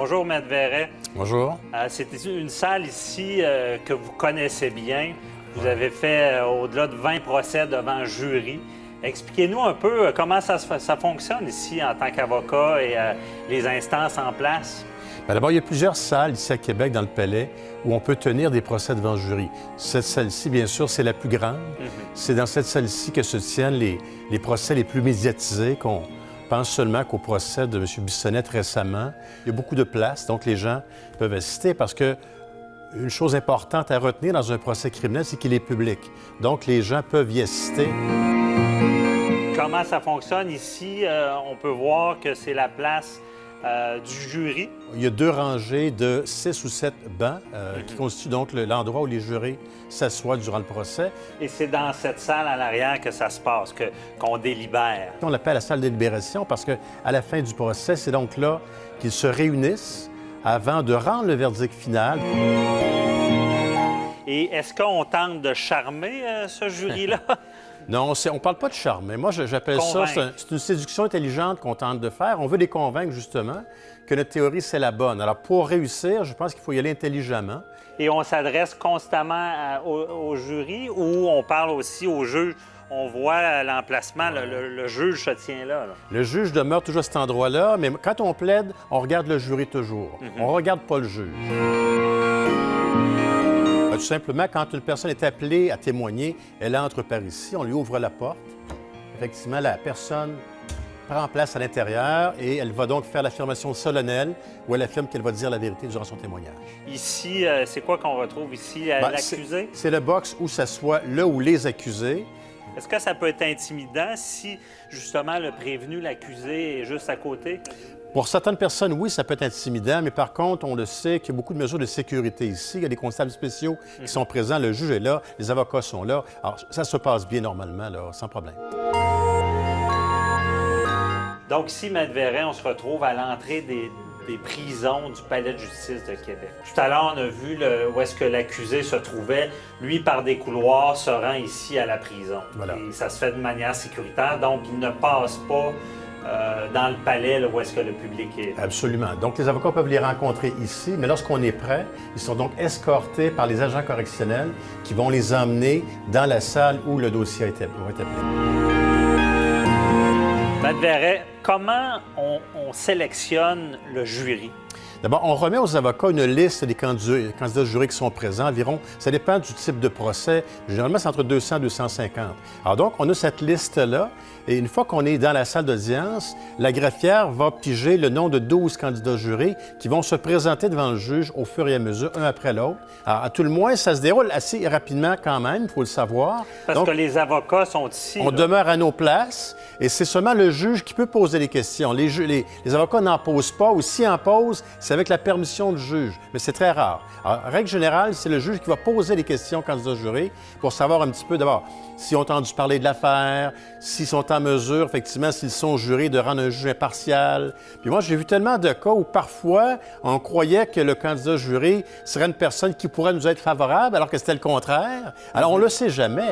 Bonjour, Maître Verret. Bonjour. C'est une salle ici que vous connaissez bien. Vous avez fait au-delà de 20 procès devant jury. Expliquez-nous un peu comment ça fonctionne ici en tant qu'avocat et les instances en place. D'abord, il y a plusieurs salles ici à Québec, dans le Palais, où on peut tenir des procès devant jury. Cette salle-ci, bien sûr, c'est la plus grande. C'est dans cette salle-ci que se tiennent les procès les plus médiatisés, qu'on pense seulement qu'au procès de M. Bissonnette récemment. Il y a beaucoup de place, donc les gens peuvent assister parce que une chose importante à retenir dans un procès criminel, c'est qu'il est public. Donc, les gens peuvent y assister. Comment ça fonctionne ici? On peut voir que c'est la place du jury. Il y a 2 rangées de 6 ou 7 bancs qui constituent donc l'endroit où les jurés s'assoient durant le procès. Et c'est dans cette salle à l'arrière que ça se passe, qu'on délibère. On l'appelle la salle de délibération parce qu'à la fin du procès, c'est donc là qu'ils se réunissent avant de rendre le verdict final. Et est-ce qu'on tente de charmer ce jury-là? Non, on ne parle pas de charmer. Moi, j'appelle ça, c'est une séduction intelligente qu'on tente de faire. On veut les convaincre, justement, que notre théorie, c'est la bonne. Alors, pour réussir, je pense qu'il faut y aller intelligemment. Et on s'adresse constamment au jury ou on parle aussi au juge? On voit l'emplacement, le juge se tient là. Le juge demeure toujours à cet endroit-là, mais quand on plaide, on regarde le jury toujours. On ne regarde pas le juge. Tout simplement, quand une personne est appelée à témoigner, elle entre par ici, on lui ouvre la porte. Effectivement, la personne prend place à l'intérieur et elle va donc faire l'affirmation solennelle où elle affirme qu'elle va dire la vérité durant son témoignage. Ici, c'est quoi qu'on retrouve ici, l'accusé? C'est le box où s'assoient là où les accusés. Est-ce que ça peut être intimidant si, justement, le prévenu, l'accusé est juste à côté? Pour certaines personnes, oui, ça peut être intimidant, mais par contre, on le sait qu'il y a beaucoup de mesures de sécurité ici. Il y a des constables spéciaux qui sont présents, le juge est là, les avocats sont là. Alors, ça se passe bien normalement, là, sans problème. Donc ici, Maître Verret, on se retrouve à l'entrée des prisons du Palais de justice de Québec. Tout à l'heure, on a vu où est-ce que l'accusé se trouvait. Lui, par des couloirs, se rend ici à la prison. Voilà. Et ça se fait de manière sécuritaire, donc il ne passe pas dans le palais là, où est-ce que le public est. Absolument. Donc, les avocats peuvent les rencontrer ici, mais lorsqu'on est prêt, ils sont donc escortés par les agents correctionnels qui vont les emmener dans la salle où le dossier a été établi. Maître Verret, comment on sélectionne le jury? D'abord, on remet aux avocats une liste des candidats jurés qui sont présents, environ, ça dépend du type de procès, généralement c'est entre 200 et 250. Alors donc, on a cette liste-là, et une fois qu'on est dans la salle d'audience, la greffière va piger le nom de 12 candidats jurés qui vont se présenter devant le juge au fur et à mesure, un après l'autre. Alors, à tout le moins, ça se déroule assez rapidement quand même, il faut le savoir. Parce que les avocats sont ici. On demeure à nos places, et c'est seulement le juge qui peut poser des questions. Les avocats n'en posent pas, ou s'ils en posent, c'est avec la permission du juge, mais c'est très rare. Alors, règle générale, c'est le juge qui va poser les questions aux candidats jurés pour savoir un petit peu, d'abord, s'ils ont entendu parler de l'affaire, s'ils sont en mesure, effectivement, s'ils sont jurés, de rendre un juge impartial. Puis moi, j'ai vu tellement de cas où, parfois, on croyait que le candidat juré serait une personne qui pourrait nous être favorable, alors que c'était le contraire. Alors, on ne le sait jamais.